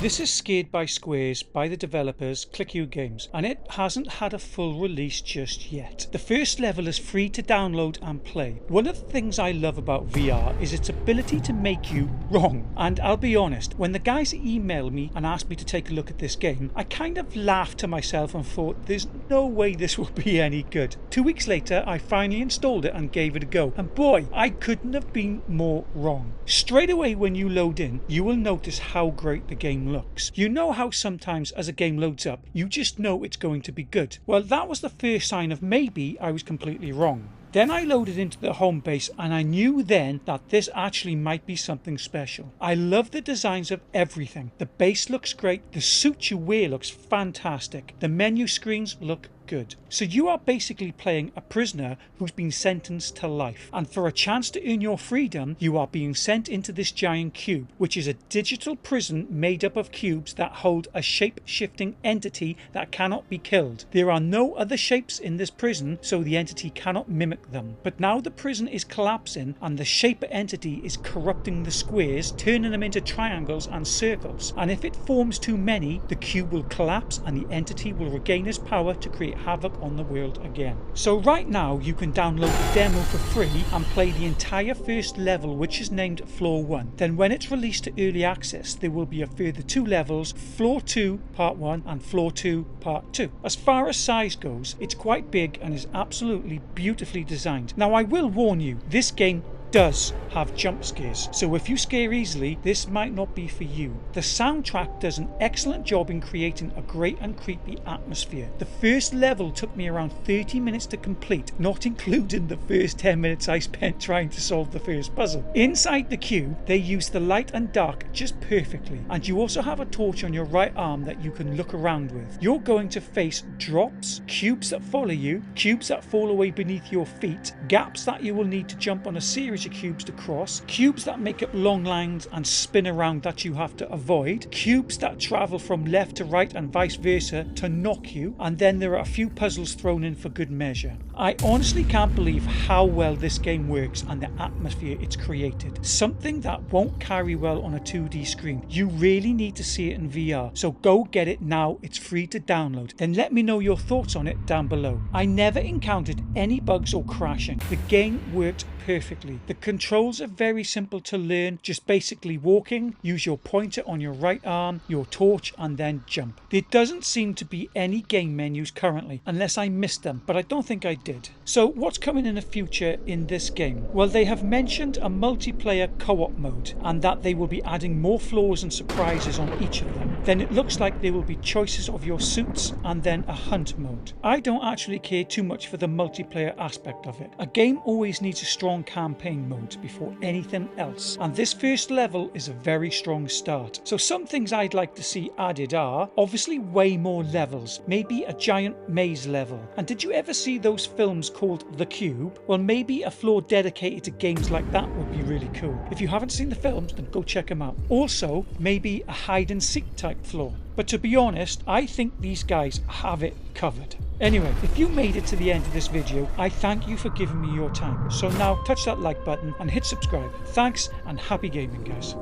This is Scared by Squares by the developers ClickU Games, and it hasn't had a full release just yet. The first level is free to download and play. One of the things I love about VR is its ability to make you wrong. And I'll be honest, when the guys emailed me and asked me to take a look at this game, I kind of laughed to myself and thought, there's no way this will be any good. 2 weeks later, I finally installed it and gave it a go. And boy, I couldn't have been more wrong. Straight away when you load in, you will notice how great the game looks. You know how sometimes as a game loads up, you just know it's going to be good. Well, that was the first sign of maybe I was completely wrong. Then I loaded into the home base and I knew then that this actually might be something special. I love the designs of everything. The base looks great, the suit you wear looks fantastic, the menu screens look good. So you are basically playing a prisoner who's been sentenced to life, and for a chance to earn your freedom you are being sent into this giant cube, which is a digital prison made up of cubes that hold a shape-shifting entity that cannot be killed. There are no other shapes in this prison, so the entity cannot mimic them. But now the prison is collapsing and the shape entity is corrupting the squares, turning them into triangles and circles, and if it forms too many, the cube will collapse and the entity will regain its power to create havoc on the world again. So right now you can download the demo for free and play the entire first level, which is named Floor 1. Then when it's released to early access, there will be a further 2 levels, Floor 2 Part 1 and Floor 2 Part 2. As far as size goes, it's quite big and is absolutely beautifully designed. Now I will warn you, this game does have jump scares, so if you scare easily, this might not be for you. The soundtrack does an excellent job in creating a great and creepy atmosphere. The first level took me around 30 minutes to complete, not including the first 10 minutes I spent trying to solve the first puzzle. Inside the cube, they use the light and dark just perfectly, and you also have a torch on your right arm that you can look around with. You're going to face drops, cubes that follow you, cubes that fall away beneath your feet, gaps that you will need to jump on a series of cubes to cross, cubes that make up long lines and spin around that you have to avoid, cubes that travel from left to right and vice versa to knock you, and then there are a few puzzles thrown in for good measure. I honestly can't believe how well this game works and the atmosphere it's created. Something that won't carry well on a 2D screen. You really need to see it in VR, so go get it now. It's free to download. Then let me know your thoughts on it down below. I never encountered any bugs or crashing. The game worked perfectly. The controls are very simple to learn, just basically walking, use your pointer on your right arm, your torch, and then jump. There doesn't seem to be any game menus currently, unless I missed them, but I don't think I did. So what's coming in the future in this game? Well, they have mentioned a multiplayer co-op mode, and that they will be adding more floors and surprises on each of them. Then it looks like there will be choices of your suits, and then a hunt mode. I don't actually care too much for the multiplayer aspect of it. A game always needs a strong campaign mode before anything else, and this first level is a very strong start. So some things I'd like to see added are obviously way more levels, maybe a giant maze level. And did you ever see those films called The Cube? Well, maybe a floor dedicated to games like that would be really cool. If you haven't seen the films, then go check them out. Also, maybe a hide and seek type floor. But to be honest, I think these guys have it covered. Anyway, if you made it to the end of this video, I thank you for giving me your time. So now touch that like button and hit subscribe. Thanks and happy gaming, guys.